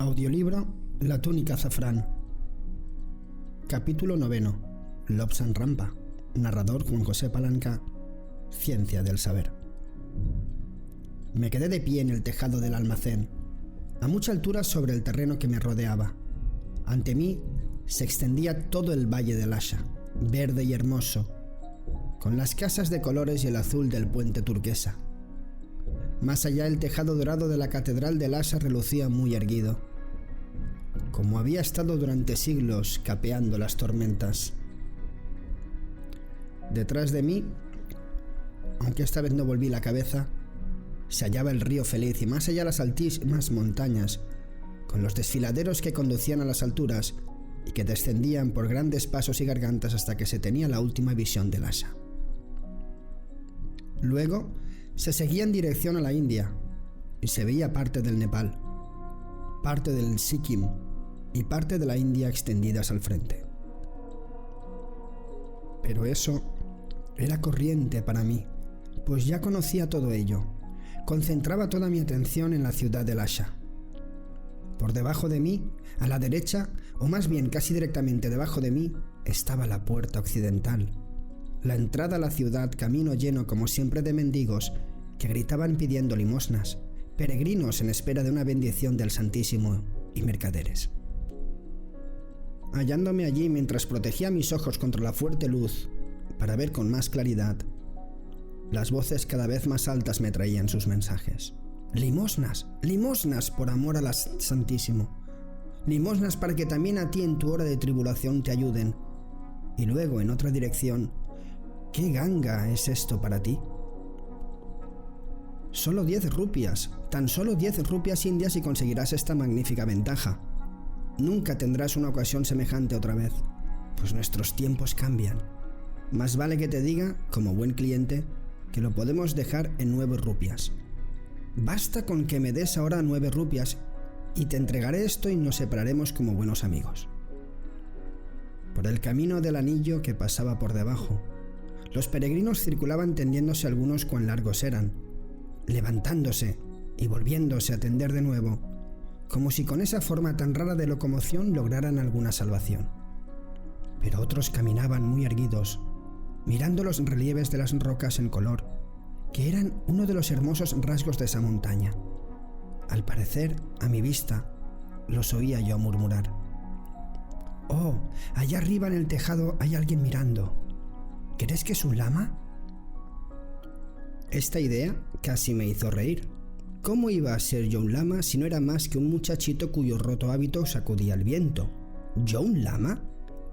Audiolibro La túnica azafrán. Capítulo 9. Lobsan Rampa. Narrador Juan José Palanca. Ciencia del saber. Me quedé de pie en el tejado del almacén, a mucha altura sobre el terreno que me rodeaba. Ante mí se extendía todo el valle del Asha, verde y hermoso, con las casas de colores y el azul del puente turquesa. Más allá, el tejado dorado de la catedral del Asha relucía muy erguido, como había estado durante siglos capeando las tormentas. Detrás de mí, aunque esta vez no volví la cabeza, se hallaba el río feliz y más allá las altísimas montañas, con los desfiladeros que conducían a las alturas y que descendían por grandes pasos y gargantas hasta que se tenía la última visión del Asha. Luego se seguía en dirección a la India y se veía parte del Nepal, parte del Sikkim y parte de la India extendidas al frente. Pero eso era corriente para mí, pues ya conocía todo ello. Concentraba toda mi atención en la ciudad del Asha. Por debajo de mí, a la derecha, o más bien casi directamente debajo de mí, estaba la puerta occidental, la entrada a la ciudad, camino lleno como siempre de mendigos que gritaban pidiendo limosnas, peregrinos en espera de una bendición del Santísimo y mercaderes. Hallándome allí mientras protegía mis ojos contra la fuerte luz para ver con más claridad, las voces cada vez más altas me traían sus mensajes. Limosnas, limosnas por amor al Santísimo. Limosnas para que también a ti en tu hora de tribulación te ayuden. Y luego, en otra dirección, ¿qué ganga es esto para ti? Solo 10 rupias, tan solo 10 rupias indias y conseguirás esta magnífica ventaja. Nunca tendrás una ocasión semejante otra vez, pues nuestros tiempos cambian. Más vale que te diga, como buen cliente, que lo podemos dejar en 9 rupias. Basta con que me des ahora 9 rupias y te entregaré esto y nos separaremos como buenos amigos. Por el camino del anillo que pasaba por debajo, los peregrinos circulaban tendiéndose algunos cuán largos eran, levantándose y volviéndose a tender de nuevo, como si con esa forma tan rara de locomoción lograran alguna salvación. Pero otros caminaban muy erguidos, mirando los relieves de las rocas en color, que eran uno de los hermosos rasgos de esa montaña. Al parecer, a mi vista, los oía yo murmurar: «Oh, allá arriba en el tejado hay alguien mirando. ¿Crees que es un lama?» Esta idea casi me hizo reír. ¿Cómo iba a ser yo un lama si no era más que un muchachito cuyo roto hábito sacudía el viento? ¿Yo un lama?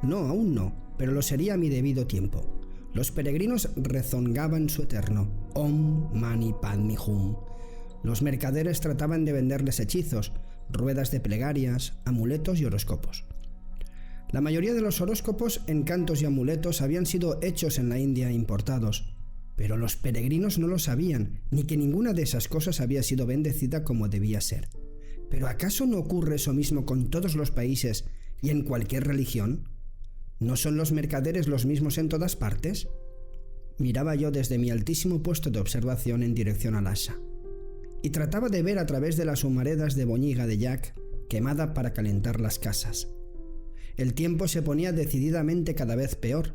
No, aún no, pero lo sería a mi debido tiempo. Los peregrinos rezongaban su eterno Om Mani Padme Hum. Los mercaderes trataban de venderles hechizos, ruedas de plegarias, amuletos y horóscopos. La mayoría de los horóscopos, encantos y amuletos habían sido hechos en la India e importados, pero los peregrinos no lo sabían, ni que ninguna de esas cosas había sido bendecida como debía ser. ¿Pero acaso no ocurre eso mismo con todos los países y en cualquier religión? ¿No son los mercaderes los mismos en todas partes? Miraba yo desde mi altísimo puesto de observación en dirección al Asha, y trataba de ver a través de las humaredas de boñiga de yak quemada para calentar las casas. El tiempo se ponía decididamente cada vez peor.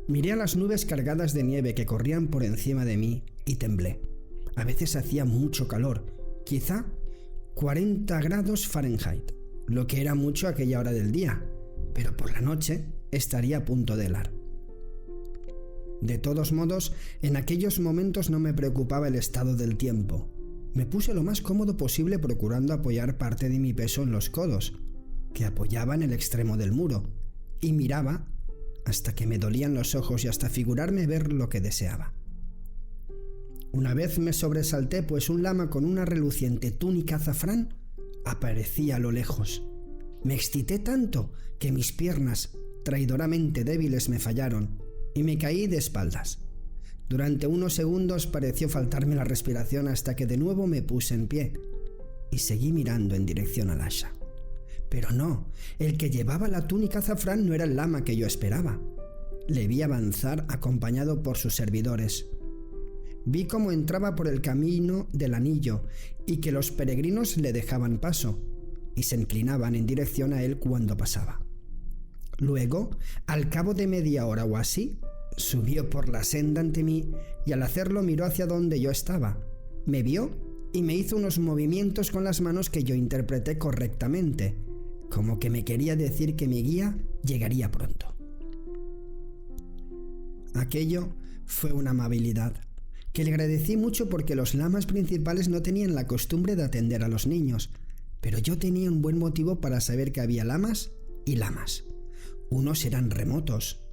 Miré a las nubes cargadas de nieve que corrían por encima de mí y temblé. A veces hacía mucho calor, quizá 40 grados Fahrenheit, lo que era mucho a aquella hora del día, pero por la noche estaría a punto de helar. De todos modos, en aquellos momentos no me preocupaba el estado del tiempo. Me puse lo más cómodo posible procurando apoyar parte de mi peso en los codos, que apoyaban el extremo del muro, y miraba hasta que me dolían los ojos y hasta figurarme ver lo que deseaba. Una vez me sobresalté, pues un lama con una reluciente túnica azafrán aparecía a lo lejos. Me excité tanto que mis piernas, traidoramente débiles, me fallaron y me caí de espaldas. Durante unos segundos pareció faltarme la respiración hasta que de nuevo me puse en pie y seguí mirando en dirección al Asha. Pero no, el que llevaba la túnica azafrán no era el lama que yo esperaba. Le vi avanzar acompañado por sus servidores. Vi cómo entraba por el camino del anillo y que los peregrinos le dejaban paso, y se inclinaban en dirección a él cuando pasaba. Luego, al cabo de media hora o así, subió por la senda ante mí y al hacerlo miró hacia donde yo estaba. Me vio y me hizo unos movimientos con las manos que yo interpreté correctamente, como que me quería decir que mi guía llegaría pronto. Aquello fue una amabilidad que le agradecí mucho porque los lamas principales no tenían la costumbre de atender a los niños, pero yo tenía un buen motivo para saber que había lamas y lamas. Unos eran remotos,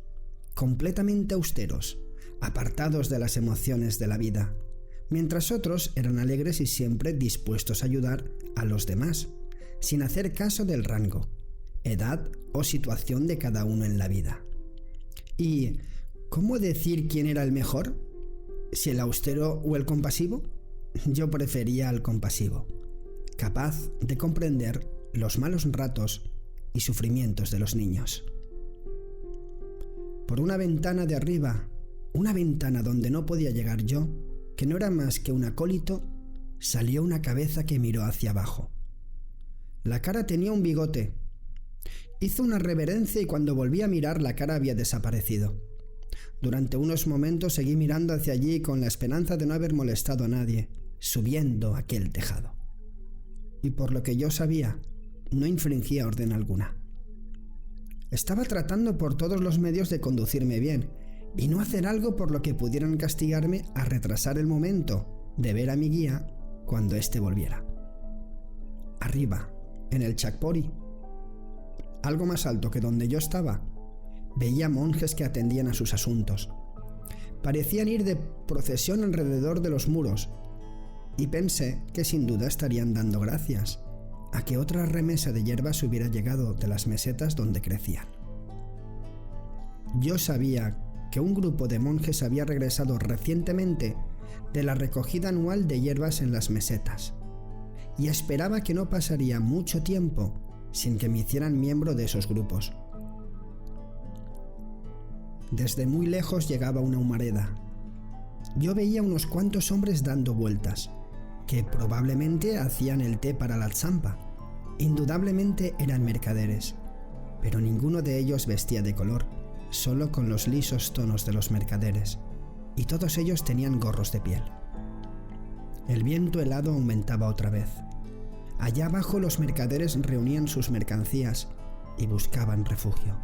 completamente austeros, apartados de las emociones de la vida, mientras otros eran alegres y siempre dispuestos a ayudar a los demás, sin hacer caso del rango, edad o situación de cada uno en la vida. ¿Y cómo decir quién era el mejor? ¿Si el austero o el compasivo? Yo prefería al compasivo, capaz de comprender los malos ratos y sufrimientos de los niños. Por una ventana de arriba, una ventana donde no podía llegar yo, que no era más que un acólito, salió una cabeza que miró hacia abajo. La cara tenía un bigote. Hizo una reverencia y cuando volví a mirar la cara había desaparecido. Durante unos momentos seguí mirando hacia allí con la esperanza de no haber molestado a nadie, subiendo aquel tejado. Y por lo que yo sabía, no infringía orden alguna. Estaba tratando por todos los medios de conducirme bien y no hacer algo por lo que pudieran castigarme a retrasar el momento de ver a mi guía cuando éste volviera. Arriba, en el Chakpori, algo más alto que donde yo estaba, veía monjes que atendían a sus asuntos. Parecían ir de procesión alrededor de los muros y pensé que sin duda estarían dando gracias a que otra remesa de hierbas hubiera llegado de las mesetas donde crecían. Yo sabía que un grupo de monjes había regresado recientemente de la recogida anual de hierbas en las mesetas y esperaba que no pasaría mucho tiempo sin que me hicieran miembro de esos grupos. Desde muy lejos llegaba una humareda. Yo veía unos cuantos hombres dando vueltas, que probablemente hacían el té para la tsampa. Indudablemente eran mercaderes, pero ninguno de ellos vestía de color, solo con los lisos tonos de los mercaderes, y todos ellos tenían gorros de piel. El viento helado aumentaba otra vez. Allá abajo los mercaderes reunían sus mercancías y buscaban refugio.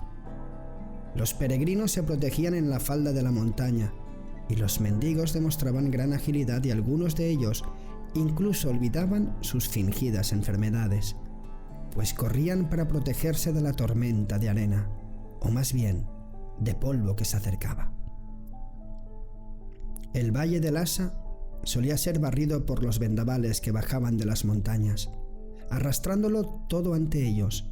Los peregrinos se protegían en la falda de la montaña, y los mendigos demostraban gran agilidad y algunos de ellos incluso olvidaban sus fingidas enfermedades, pues corrían para protegerse de la tormenta de arena, o más bien, de polvo que se acercaba. El valle de Lhasa solía ser barrido por los vendavales que bajaban de las montañas, arrastrándolo todo ante ellos.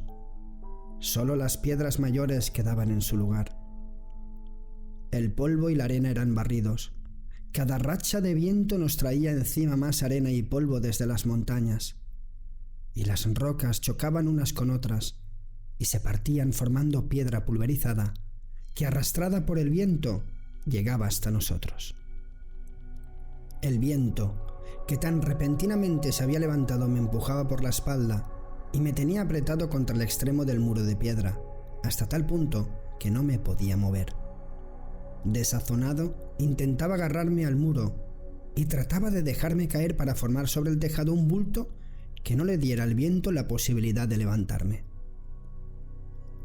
Solo las piedras mayores quedaban en su lugar. El polvo y la arena eran barridos. Cada racha de viento nos traía encima más arena y polvo desde las montañas, y las rocas chocaban unas con otras y se partían formando piedra pulverizada que, arrastrada por el viento, llegaba hasta nosotros. El viento, que tan repentinamente se había levantado, me empujaba por la espalda y me tenía apretado contra el extremo del muro de piedra, hasta tal punto que no me podía mover. Desazonado, intentaba agarrarme al muro y trataba de dejarme caer para formar sobre el tejado un bulto que no le diera al viento la posibilidad de levantarme.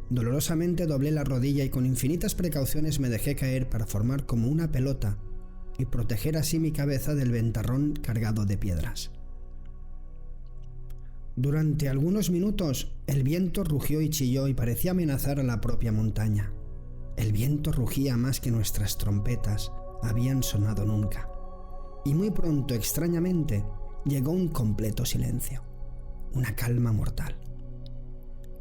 Dolorosamente doblé la rodilla y con infinitas precauciones me dejé caer para formar como una pelota y proteger así mi cabeza del ventarrón cargado de piedras. Durante algunos minutos el viento rugió y chilló y parecía amenazar a la propia montaña. El viento rugía más que nuestras trompetas habían sonado nunca. Y muy pronto, extrañamente, llegó un completo silencio, una calma mortal.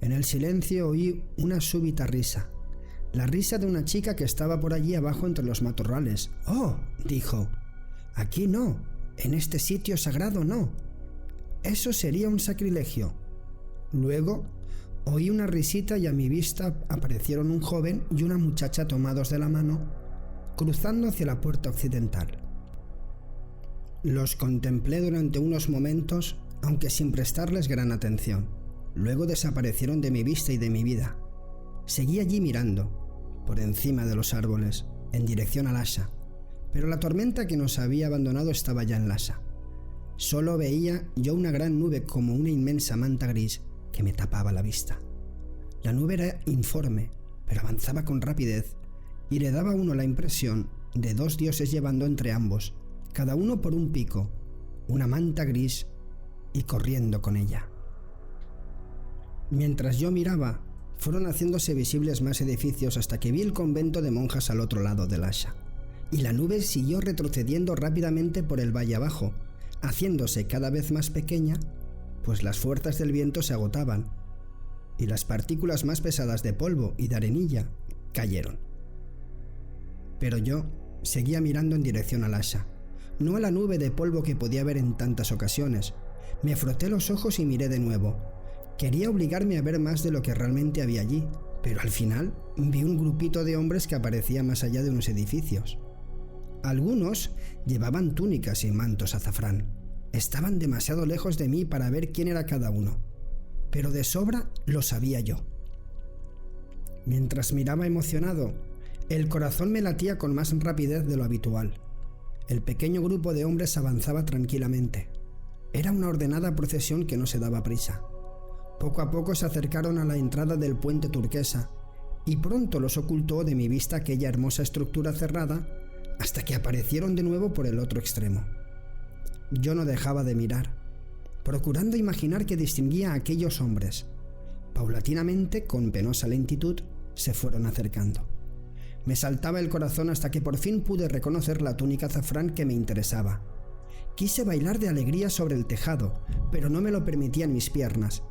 En el silencio oí una súbita risa, la risa de una chica que estaba por allí abajo entre los matorrales. «Oh», dijo, «aquí no, en este sitio sagrado no. Eso sería un sacrilegio». Luego oí una risita y a mi vista aparecieron un joven y una muchacha tomados de la mano, cruzando hacia la puerta occidental. Los contemplé durante unos momentos, aunque sin prestarles gran atención. Luego desaparecieron de mi vista y de mi vida. Seguí allí mirando, por encima de los árboles, en dirección a Lhasa, pero la tormenta que nos había abandonado estaba ya en Lhasa. Solo veía yo una gran nube como una inmensa manta gris que me tapaba la vista. La nube era informe, pero avanzaba con rapidez y le daba a uno la impresión de dos dioses llevando entre ambos, cada uno por un pico, una manta gris y corriendo con ella. Mientras yo miraba, fueron haciéndose visibles más edificios hasta que vi el convento de monjas al otro lado de Lhasa, y la nube siguió retrocediendo rápidamente por el valle abajo, haciéndose cada vez más pequeña, pues las fuerzas del viento se agotaban, y las partículas más pesadas de polvo y de arenilla cayeron. Pero yo seguía mirando en dirección a Lhasa, no a la nube de polvo que podía ver en tantas ocasiones. Me froté los ojos y miré de nuevo. Quería obligarme a ver más de lo que realmente había allí, pero al final vi un grupito de hombres que aparecía más allá de unos edificios. Algunos llevaban túnicas y mantos azafrán. Estaban demasiado lejos de mí para ver quién era cada uno, pero de sobra lo sabía yo. Mientras miraba emocionado, el corazón me latía con más rapidez de lo habitual. El pequeño grupo de hombres avanzaba tranquilamente. Era una ordenada procesión que no se daba prisa. Poco a poco se acercaron a la entrada del puente turquesa, y pronto los ocultó de mi vista aquella hermosa estructura cerrada hasta que aparecieron de nuevo por el otro extremo. Yo no dejaba de mirar, procurando imaginar que distinguía a aquellos hombres. Paulatinamente, con penosa lentitud, se fueron acercando. Me saltaba el corazón hasta que por fin pude reconocer la túnica azafrán que me interesaba. Quise bailar de alegría sobre el tejado, pero no me lo permitían mis piernas,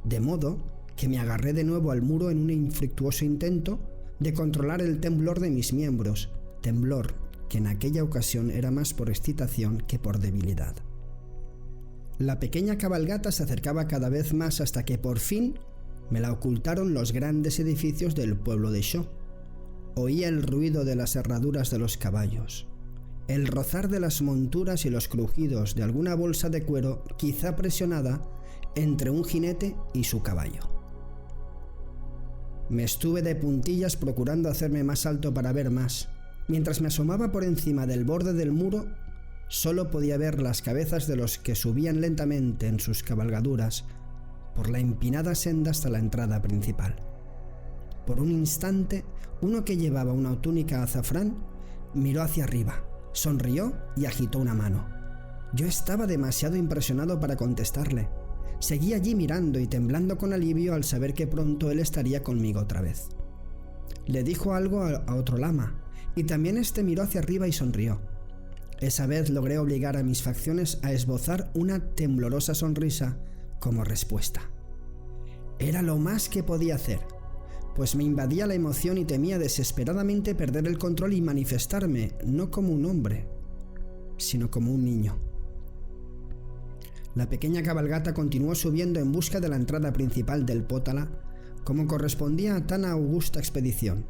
de modo que me agarré de nuevo al muro en un infructuoso intento de controlar el temblor de mis miembros, temblor que en aquella ocasión era más por excitación que por debilidad. La pequeña cabalgata se acercaba cada vez más hasta que por fin me la ocultaron los grandes edificios del pueblo de Sho. Oía el ruido de las herraduras de los caballos, el rozar de las monturas y los crujidos de alguna bolsa de cuero quizá presionada entre un jinete y su caballo. Me estuve de puntillas procurando hacerme más alto para ver más. Mientras me asomaba por encima del borde del muro, solo podía ver las cabezas de los que subían lentamente en sus cabalgaduras por la empinada senda hasta la entrada principal. Por un instante, uno que llevaba una túnica azafrán miró hacia arriba, sonrió y agitó una mano. Yo estaba demasiado impresionado para contestarle. Seguí allí mirando y temblando con alivio al saber que pronto él estaría conmigo otra vez. Le dijo algo a otro lama, y también este miró hacia arriba y sonrió. Esa vez logré obligar a mis facciones a esbozar una temblorosa sonrisa como respuesta. Era lo más que podía hacer, pues me invadía la emoción y temía desesperadamente perder el control y manifestarme no como un hombre, sino como un niño. La pequeña cabalgata continuó subiendo en busca de la entrada principal del Potala, como correspondía a tan augusta expedición.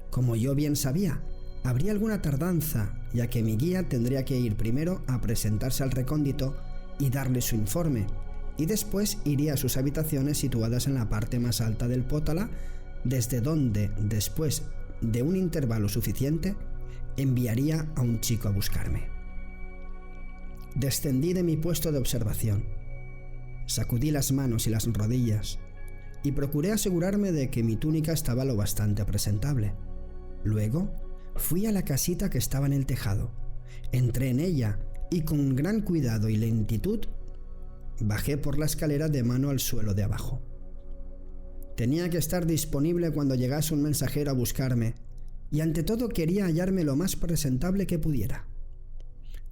Como yo bien sabía, habría alguna tardanza, ya que mi guía tendría que ir primero a presentarse al recóndito y darle su informe, y después iría a sus habitaciones situadas en la parte más alta del Potala, desde donde, después de un intervalo suficiente, enviaría a un chico a buscarme. Descendí de mi puesto de observación, sacudí las manos y las rodillas, y procuré asegurarme de que mi túnica estaba lo bastante presentable. Luego, fui a la casita que estaba en el tejado, entré en ella y con gran cuidado y lentitud bajé por la escalera de mano al suelo de abajo. Tenía que estar disponible cuando llegase un mensajero a buscarme, y ante todo quería hallarme lo más presentable que pudiera.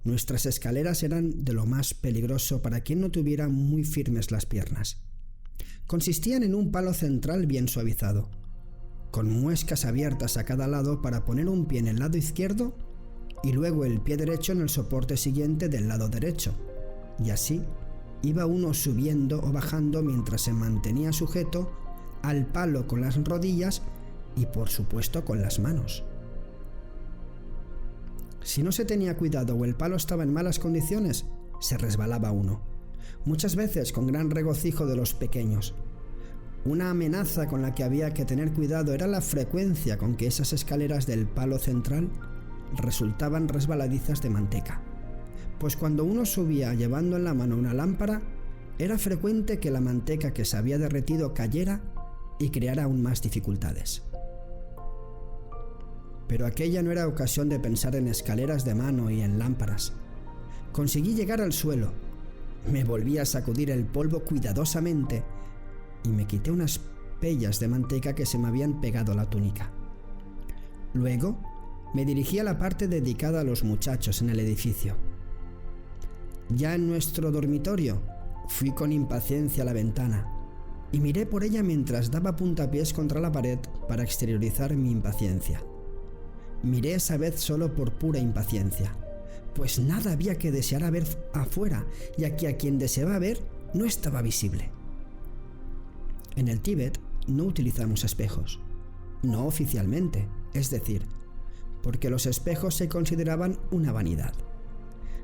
Nuestras escaleras eran de lo más peligroso para quien no tuviera muy firmes las piernas. Consistían en un palo central bien suavizado, con muescas abiertas a cada lado para poner un pie en el lado izquierdo y luego el pie derecho en el soporte siguiente del lado derecho, y así iba uno subiendo o bajando mientras se mantenía sujeto al palo con las rodillas y por supuesto con las manos. Si no se tenía cuidado o el palo estaba en malas condiciones, se resbalaba uno, muchas veces con gran regocijo de los pequeños, Una amenaza con la que había que tener cuidado era la frecuencia con que esas escaleras del palo central resultaban resbaladizas de manteca, pues cuando uno subía llevando en la mano una lámpara, era frecuente que la manteca que se había derretido cayera y creara aún más dificultades. Pero aquella no era ocasión de pensar en escaleras de mano y en lámparas. Conseguí llegar al suelo, me volví a sacudir el polvo cuidadosamente y me quité unas pellas de manteca que se me habían pegado a la túnica. Luego me dirigí a la parte dedicada a los muchachos en el edificio. Ya en nuestro dormitorio, fui con impaciencia a la ventana y miré por ella mientras daba puntapiés contra la pared para exteriorizar mi impaciencia. Miré esa vez solo por pura impaciencia, pues nada había que desear ver afuera, ya que a quien deseaba ver no estaba visible. En el Tíbet no utilizamos espejos, no oficialmente, es decir, porque los espejos se consideraban una vanidad.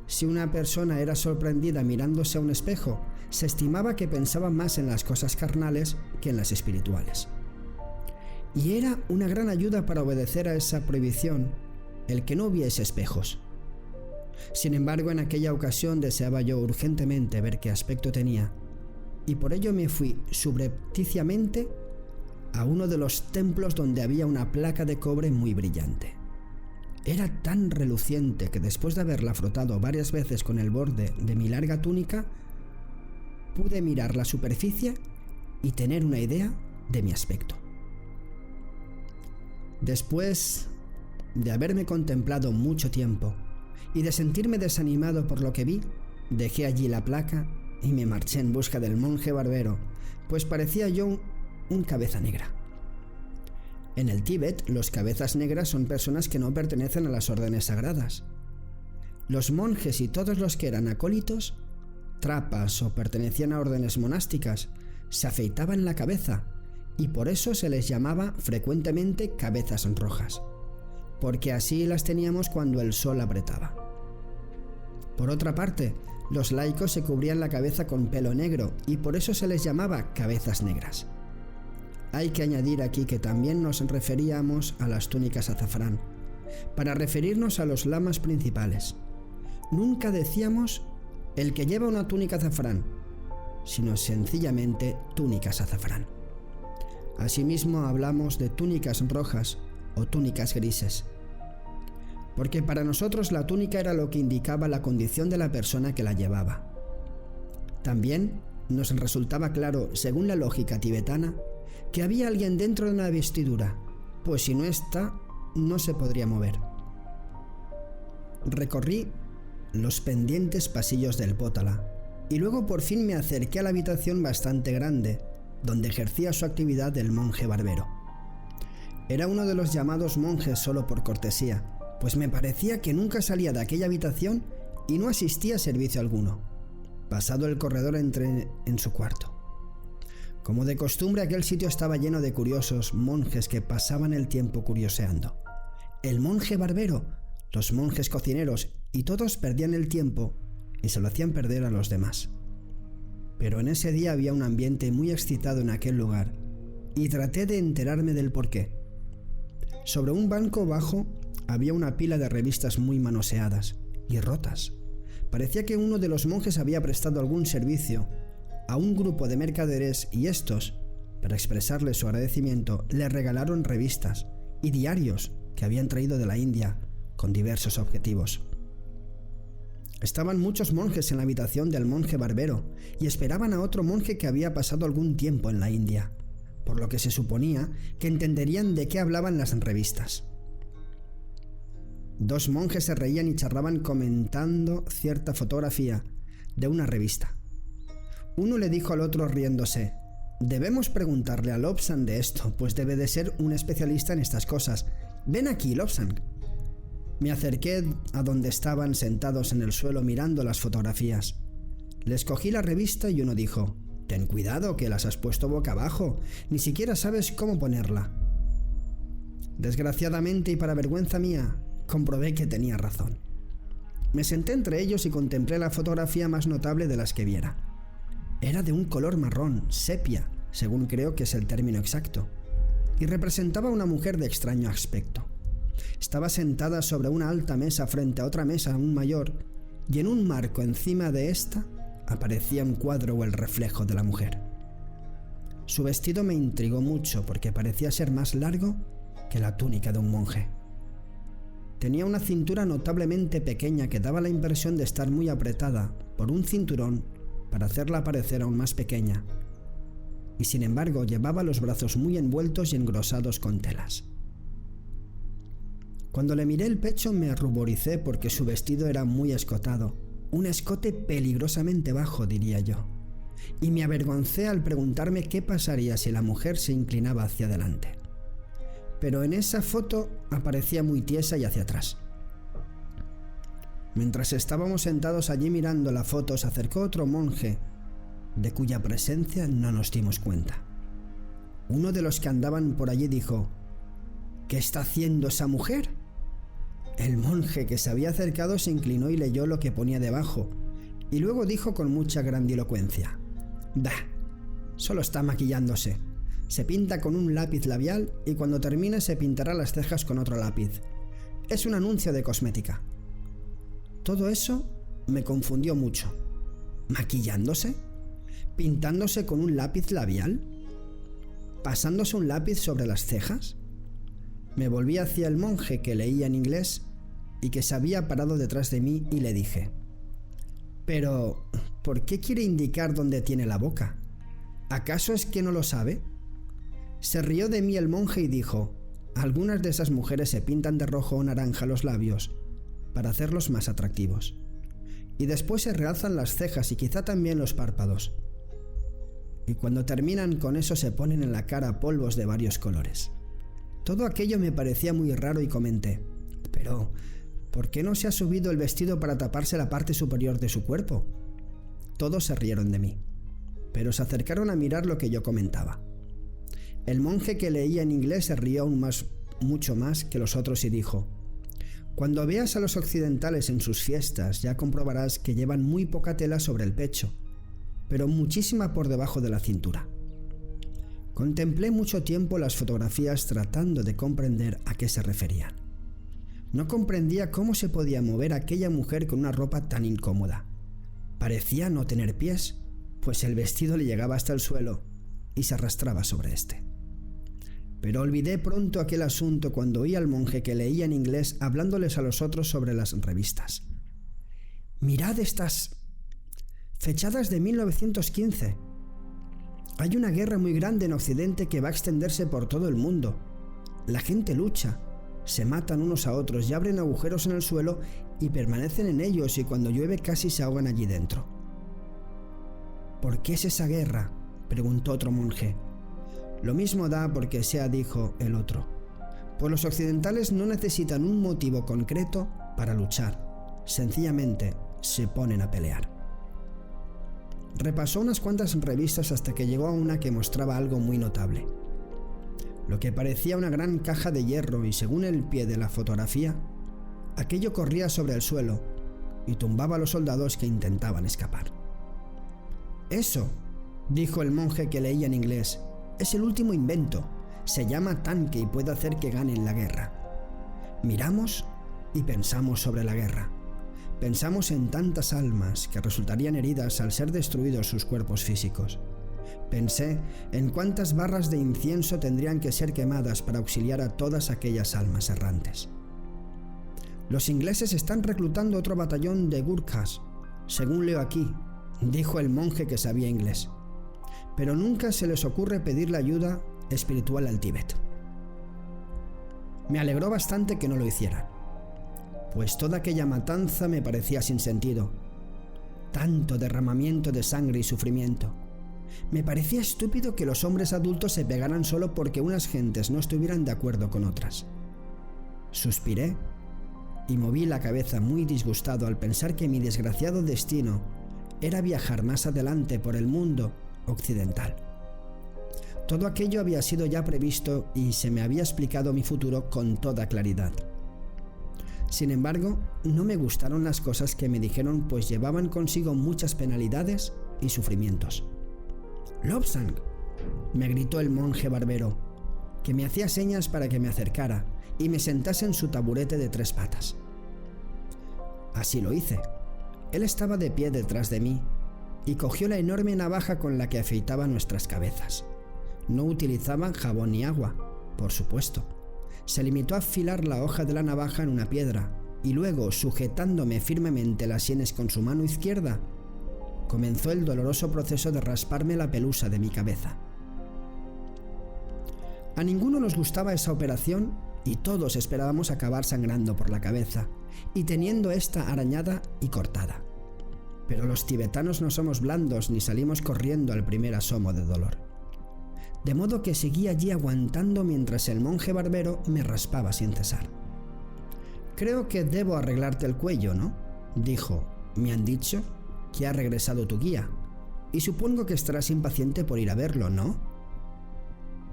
Si una persona era sorprendida mirándose a un espejo, se estimaba que pensaba más en las cosas carnales que en las espirituales. Y era una gran ayuda para obedecer a esa prohibición el que no hubiese espejos. Sin embargo, en aquella ocasión deseaba yo urgentemente ver qué aspecto tenía, y por ello me fui subrepticiamente a uno de los templos donde había una placa de cobre muy brillante. Era tan reluciente que después de haberla frotado varias veces con el borde de mi larga túnica, pude mirar la superficie y tener una idea de mi aspecto. Después de haberme contemplado mucho tiempo y de sentirme desanimado por lo que vi, dejé allí la placa y me marché en busca del monje barbero, pues parecía yo un cabeza negra. En el Tíbet, los cabezas negras son personas que no pertenecen a las órdenes sagradas. Los monjes y todos los que eran acólitos, trapas o pertenecían a órdenes monásticas, se afeitaban la cabeza y por eso se les llamaba frecuentemente cabezas rojas, porque así las teníamos cuando el sol apretaba. Por otra parte, los laicos se cubrían la cabeza con pelo negro y por eso se les llamaba cabezas negras. Hay que añadir aquí que también nos referíamos a las túnicas azafrán, para referirnos a los lamas principales. Nunca decíamos el que lleva una túnica azafrán, sino sencillamente túnicas azafrán. Asimismo hablamos de túnicas rojas o túnicas grises, porque para nosotros la túnica era lo que indicaba la condición de la persona que la llevaba. También nos resultaba claro, según la lógica tibetana, que había alguien dentro de una vestidura, pues si no está, no se podría mover. Recorrí los pendientes pasillos del Potala y luego por fin me acerqué a la habitación bastante grande, donde ejercía su actividad el monje barbero. Era uno de los llamados monjes solo por cortesía, pues me parecía que nunca salía de aquella habitación y no asistía a servicio alguno. Pasado el corredor entré en su cuarto. Como de costumbre, aquel sitio estaba lleno de curiosos monjes que pasaban el tiempo curioseando. El monje barbero, los monjes cocineros y todos perdían el tiempo y se lo hacían perder a los demás. Pero en ese día había un ambiente muy excitado en aquel lugar y traté de enterarme del porqué. Sobre un banco bajo había una pila de revistas muy manoseadas y rotas. Parecía que uno de los monjes había prestado algún servicio a un grupo de mercaderes y estos, para expresarles su agradecimiento, le regalaron revistas y diarios que habían traído de la India con diversos objetivos. Estaban muchos monjes en la habitación del monje barbero y esperaban a otro monje que había pasado algún tiempo en la India, por lo que se suponía que entenderían de qué hablaban las revistas. Dos monjes se reían y charlaban comentando cierta fotografía de una revista. Uno le dijo al otro riéndose: «Debemos preguntarle a Lobsang de esto, pues debe de ser un especialista en estas cosas. Ven aquí, Lobsang». Me acerqué a donde estaban sentados en el suelo mirando las fotografías. Les cogí la revista y uno dijo: «Ten cuidado, que las has puesto boca abajo, ni siquiera sabes cómo ponerla». Desgraciadamente y para vergüenza mía, comprobé que tenía razón. Me senté entre ellos y contemplé la fotografía más notable de las que viera. Era de un color marrón, sepia, según creo que es el término exacto, y representaba a una mujer de extraño aspecto. Estaba sentada sobre una alta mesa frente a otra mesa aún mayor, y en un marco encima de esta aparecía un cuadro o el reflejo de la mujer. Su vestido me intrigó mucho porque parecía ser más largo que la túnica de un monje. Tenía una cintura notablemente pequeña que daba la impresión de estar muy apretada por un cinturón para hacerla parecer aún más pequeña, y sin embargo llevaba los brazos muy envueltos y engrosados con telas. Cuando le miré el pecho me ruboricé porque su vestido era muy escotado, un escote peligrosamente bajo, diría yo, y me avergoncé al preguntarme qué pasaría si la mujer se inclinaba hacia adelante. Pero en esa foto aparecía muy tiesa y hacia atrás. Mientras estábamos sentados allí mirando la foto, se acercó otro monje, de cuya presencia no nos dimos cuenta. Uno de los que andaban por allí dijo: ¿Qué está haciendo esa mujer? El monje que se había acercado se inclinó y leyó lo que ponía debajo, y luego dijo con mucha grandilocuencia: «Bah, solo está maquillándose. Se pinta con un lápiz labial y cuando termine se pintará las cejas con otro lápiz. Es un anuncio de cosmética». Todo eso me confundió mucho. ¿Maquillándose? ¿Pintándose con un lápiz labial? ¿Pasándose un lápiz sobre las cejas? Me volví hacia el monje que leía en inglés y que se había parado detrás de mí y le dije: «Pero, ¿por qué quiere indicar dónde tiene la boca? ¿Acaso es que no lo sabe?». Se rió de mí el monje y dijo: «Algunas de esas mujeres se pintan de rojo o naranja los labios para hacerlos más atractivos. Y después se realzan las cejas y quizá también los párpados. Y cuando terminan con eso se ponen en la cara polvos de varios colores». Todo aquello me parecía muy raro y comenté: «Pero, ¿por qué no se ha subido el vestido para taparse la parte superior de su cuerpo?». Todos se rieron de mí, pero se acercaron a mirar lo que yo comentaba. El monje que leía en inglés se rió aún mucho más que los otros y dijo: «Cuando veas a los occidentales en sus fiestas ya comprobarás que llevan muy poca tela sobre el pecho, pero muchísima por debajo de la cintura». Contemplé mucho tiempo las fotografías tratando de comprender a qué se referían. No comprendía cómo se podía mover aquella mujer con una ropa tan incómoda. Parecía no tener pies, pues el vestido le llegaba hasta el suelo y se arrastraba sobre este. Pero olvidé pronto aquel asunto cuando oí al monje que leía en inglés hablándoles a los otros sobre las revistas. «Mirad estas fechadas de 1915. Hay una guerra muy grande en Occidente que va a extenderse por todo el mundo. La gente lucha, se matan unos a otros y abren agujeros en el suelo y permanecen en ellos y cuando llueve casi se ahogan allí dentro». «¿Por qué es esa guerra?», preguntó otro monje. «Lo mismo da porque sea», dijo el otro. «Pues los occidentales no necesitan un motivo concreto para luchar, sencillamente se ponen a pelear». Repasó unas cuantas revistas hasta que llegó a una que mostraba algo muy notable. Lo que parecía una gran caja de hierro y según el pie de la fotografía, aquello corría sobre el suelo y tumbaba a los soldados que intentaban escapar. «Eso», dijo el monje que leía en inglés, «es el último invento. Se llama tanque y puede hacer que ganen la guerra». Miramos y pensamos sobre la guerra. Pensamos en tantas almas que resultarían heridas al ser destruidos sus cuerpos físicos. Pensé en cuántas barras de incienso tendrían que ser quemadas para auxiliar a todas aquellas almas errantes. «Los ingleses están reclutando otro batallón de Gurkhas, según leo aquí», dijo el monje que sabía inglés. «Pero nunca se les ocurre pedirle ayuda espiritual al Tíbet». Me alegró bastante que no lo hicieran, pues toda aquella matanza me parecía sin sentido. Tanto derramamiento de sangre y sufrimiento. Me parecía estúpido que los hombres adultos se pegaran solo porque unas gentes no estuvieran de acuerdo con otras. Suspiré y moví la cabeza muy disgustado al pensar que mi desgraciado destino era viajar más adelante por el mundo occidental. Todo aquello había sido ya previsto y se me había explicado mi futuro con toda claridad. Sin embargo, no me gustaron las cosas que me dijeron, pues llevaban consigo muchas penalidades y sufrimientos. «Lobsang», me gritó el monje barbero, que me hacía señas para que me acercara y me sentase en su taburete de 3 patas. Así lo hice. Él estaba de pie detrás de mí y cogió la enorme navaja con la que afeitaba nuestras cabezas. No utilizaban jabón ni agua, por supuesto. Se limitó a afilar la hoja de la navaja en una piedra y luego, sujetándome firmemente las sienes con su mano izquierda, comenzó el doloroso proceso de rasparme la pelusa de mi cabeza. A ninguno nos gustaba esa operación y todos esperábamos acabar sangrando por la cabeza y teniendo esta arañada y cortada. Pero los tibetanos no somos blandos ni salimos corriendo al primer asomo de dolor. De modo que seguí allí aguantando mientras el monje barbero me raspaba sin cesar. «Creo que debo arreglarte el cuello, ¿no?», dijo. «Me han dicho que ha regresado tu guía, y supongo que estarás impaciente por ir a verlo, ¿no?».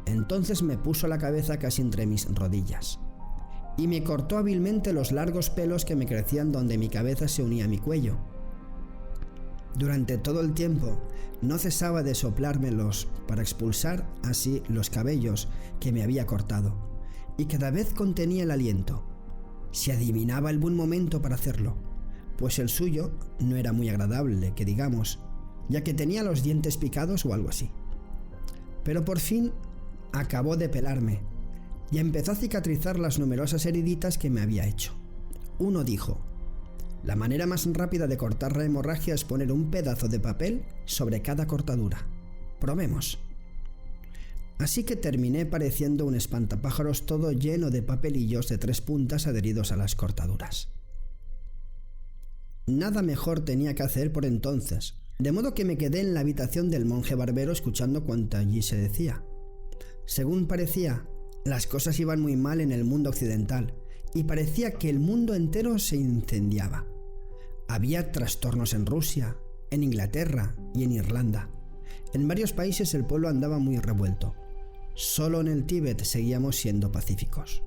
Entonces me puso la cabeza casi entre mis rodillas, y me cortó hábilmente los largos pelos que me crecían donde mi cabeza se unía a mi cuello. Durante todo el tiempo no cesaba de soplármelos para expulsar así los cabellos que me había cortado, y cada vez contenía el aliento. Se adivinaba el buen momento para hacerlo, pues el suyo no era muy agradable, que digamos, ya que tenía los dientes picados o algo así. Pero por fin acabó de pelarme y empezó a cicatrizar las numerosas heriditas que me había hecho. Uno dijo: «La manera más rápida de cortar la hemorragia es poner un pedazo de papel sobre cada cortadura. Probemos». Así que terminé pareciendo un espantapájaros todo lleno de papelillos de 3 puntas adheridos a las cortaduras. Nada mejor tenía que hacer por entonces, de modo que me quedé en la habitación del monje barbero escuchando cuanto allí se decía. Según parecía, las cosas iban muy mal en el mundo occidental y parecía que el mundo entero se incendiaba. Había trastornos en Rusia, en Inglaterra y en Irlanda. En varios países el pueblo andaba muy revuelto. Solo en el Tíbet seguíamos siendo pacíficos.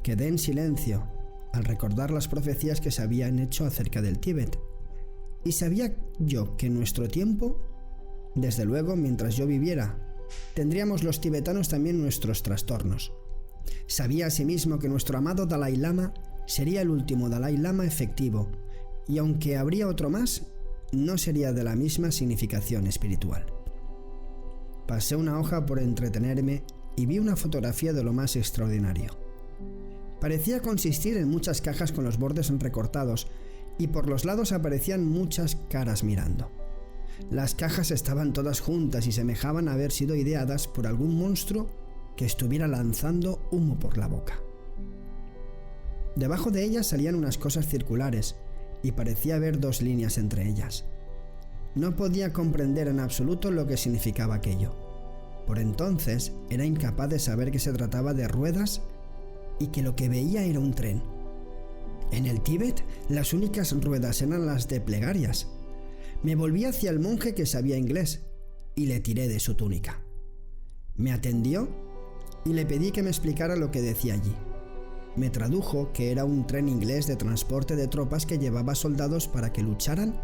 Quedé en silencio al recordar las profecías que se habían hecho acerca del Tíbet, y sabía yo que en nuestro tiempo, desde luego mientras yo viviera, tendríamos los tibetanos también nuestros trastornos. Sabía asimismo que nuestro amado Dalai Lama sería el último Dalai Lama efectivo, y aunque habría otro más, no sería de la misma significación espiritual. Pasé una hoja por entretenerme y vi una fotografía de lo más extraordinario. Parecía consistir en muchas cajas con los bordes recortados y por los lados aparecían muchas caras mirando. Las cajas estaban todas juntas y semejaban haber sido ideadas por algún monstruo que estuviera lanzando humo por la boca. Debajo de ellas salían unas cosas circulares y parecía haber 2 líneas entre ellas. No podía comprender en absoluto lo que significaba aquello. Por entonces era incapaz de saber que se trataba de ruedas y que lo que veía era un tren. En el Tíbet las únicas ruedas eran las de plegarias. Me volví hacia el monje que sabía inglés y le tiré de su túnica. Me atendió y le pedí que me explicara lo que decía allí. Me tradujo que era un tren inglés de transporte de tropas que llevaba soldados para que lucharan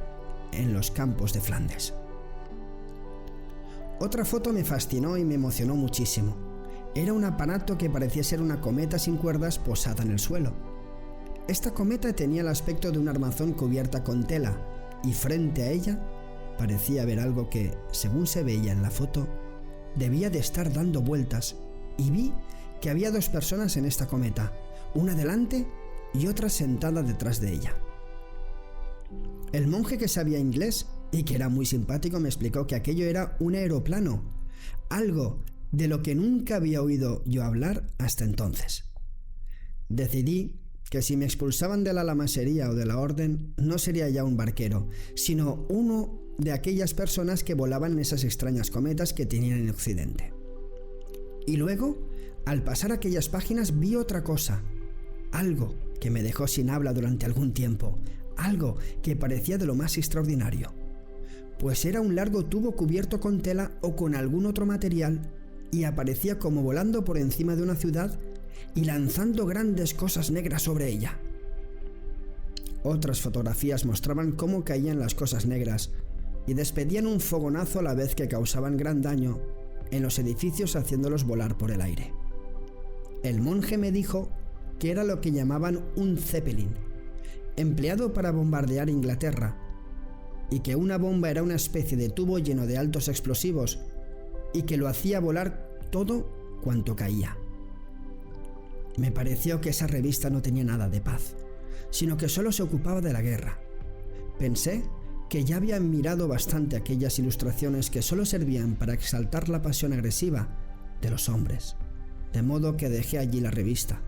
en los campos de Flandes. Otra foto me fascinó y me emocionó muchísimo. Era un aparato que parecía ser una cometa sin cuerdas posada en el suelo. Esta cometa tenía el aspecto de un armazón cubierta con tela y frente a ella parecía haber algo que, según se veía en la foto, debía de estar dando vueltas, y vi que había 2 personas en esta cometa, una delante y otra sentada detrás de ella. El monje que sabía inglés y que era muy simpático me explicó que aquello era un aeroplano, algo de lo que nunca había oído yo hablar hasta entonces. Decidí que si me expulsaban de la lamasería o de la orden, no sería ya un barquero, sino uno de aquellas personas que volaban en esas extrañas cometas que tenían en Occidente. Y luego, al pasar aquellas páginas, vi otra cosa, algo que me dejó sin habla durante algún tiempo, algo que parecía de lo más extraordinario, pues era un largo tubo cubierto con tela o con algún otro material y aparecía como volando por encima de una ciudad y lanzando grandes cosas negras sobre ella. Otras fotografías mostraban cómo caían las cosas negras, y despedían un fogonazo a la vez que causaban gran daño en los edificios haciéndolos volar por el aire. El monje me dijo que era lo que llamaban un Zeppelin, empleado para bombardear Inglaterra, y que una bomba era una especie de tubo lleno de altos explosivos y que lo hacía volar todo cuanto caía. Me pareció que esa revista no tenía nada de paz, sino que solo se ocupaba de la guerra. Pensé que ya había mirado bastante aquellas ilustraciones que solo servían para exaltar la pasión agresiva de los hombres, de modo que dejé allí la revista.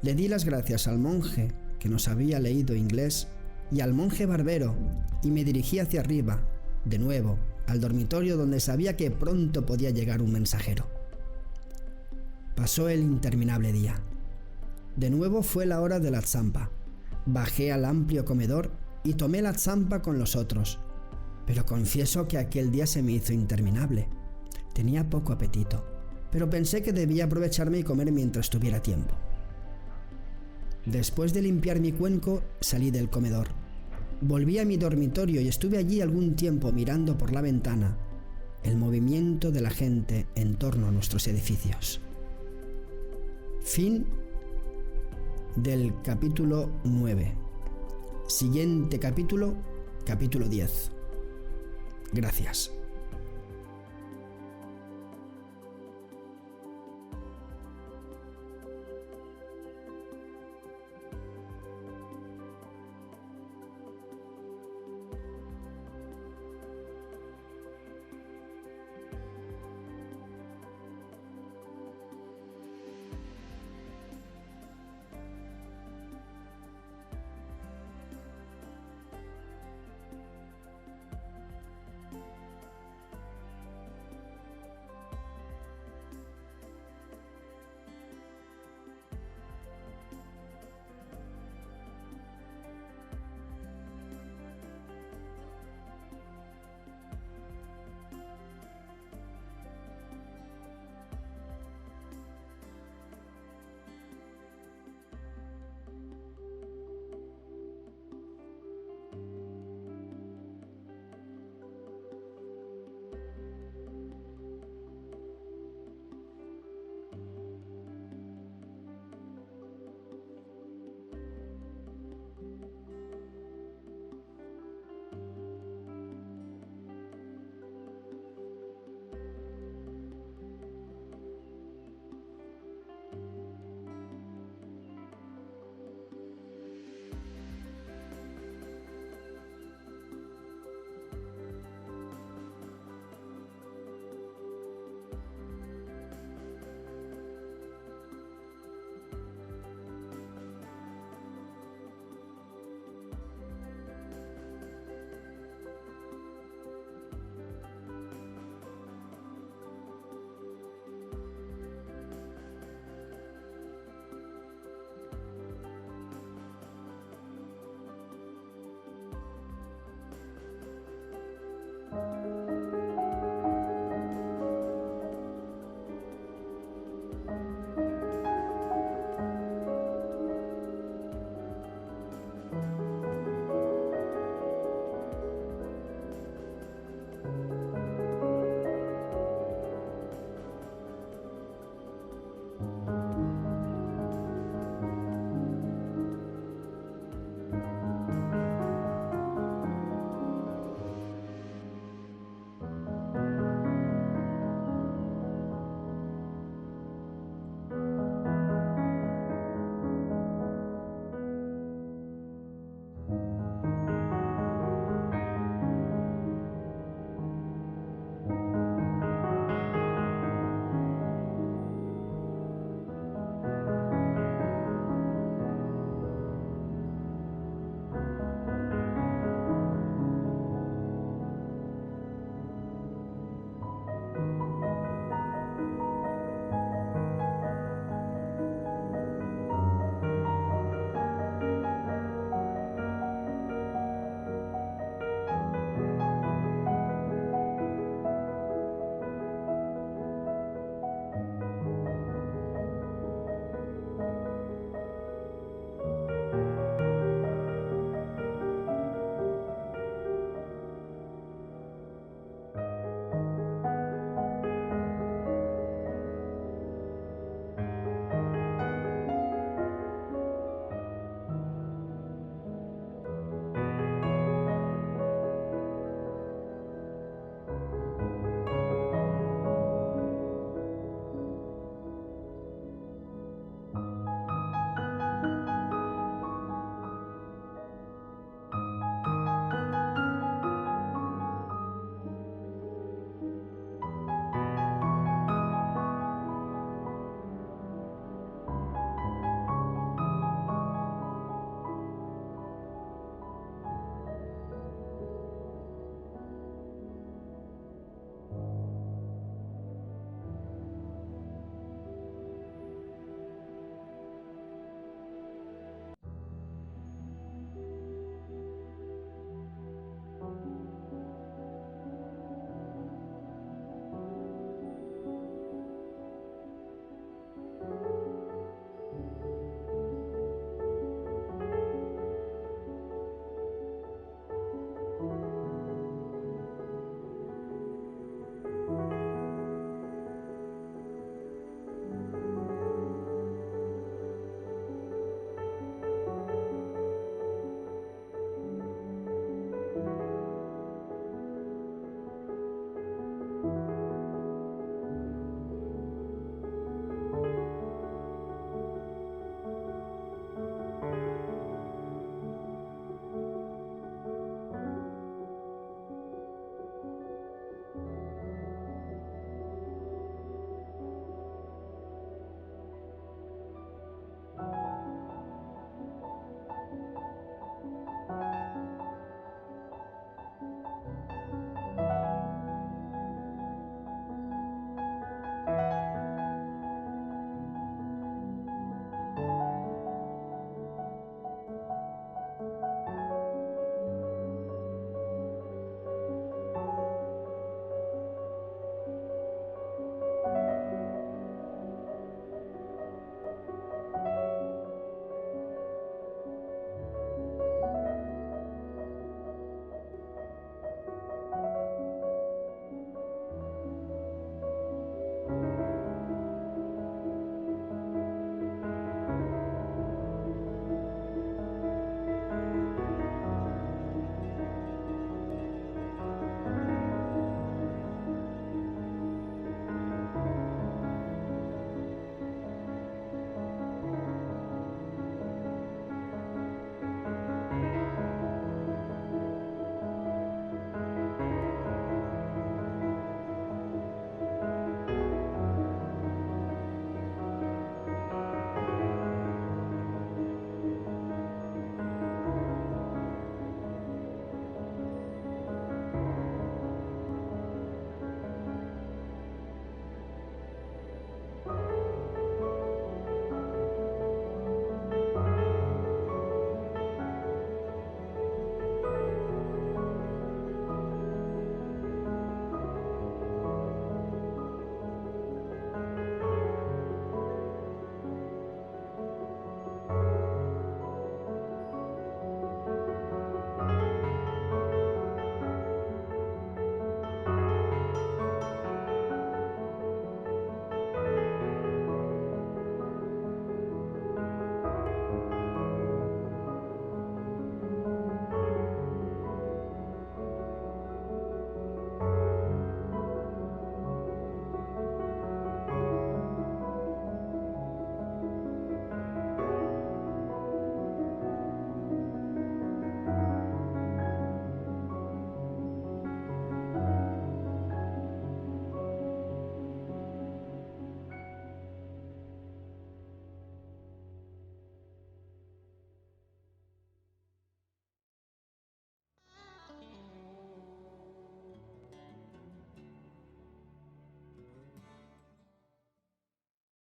Le di las gracias al monje que nos había leído inglés y al monje barbero y me dirigí hacia arriba, de nuevo, al dormitorio donde sabía que pronto podía llegar un mensajero. Pasó el interminable día. De nuevo fue la hora de la tsampa. Bajé al amplio comedor y tomé la tsampa con los otros, pero confieso que aquel día se me hizo interminable. Tenía poco apetito, pero pensé que debía aprovecharme y comer mientras tuviera tiempo. Después de limpiar mi cuenco, salí del comedor. Volví a mi dormitorio y estuve allí algún tiempo mirando por la ventana el movimiento de la gente en torno a nuestros edificios. Fin del capítulo 9. Siguiente capítulo, capítulo 10. Gracias.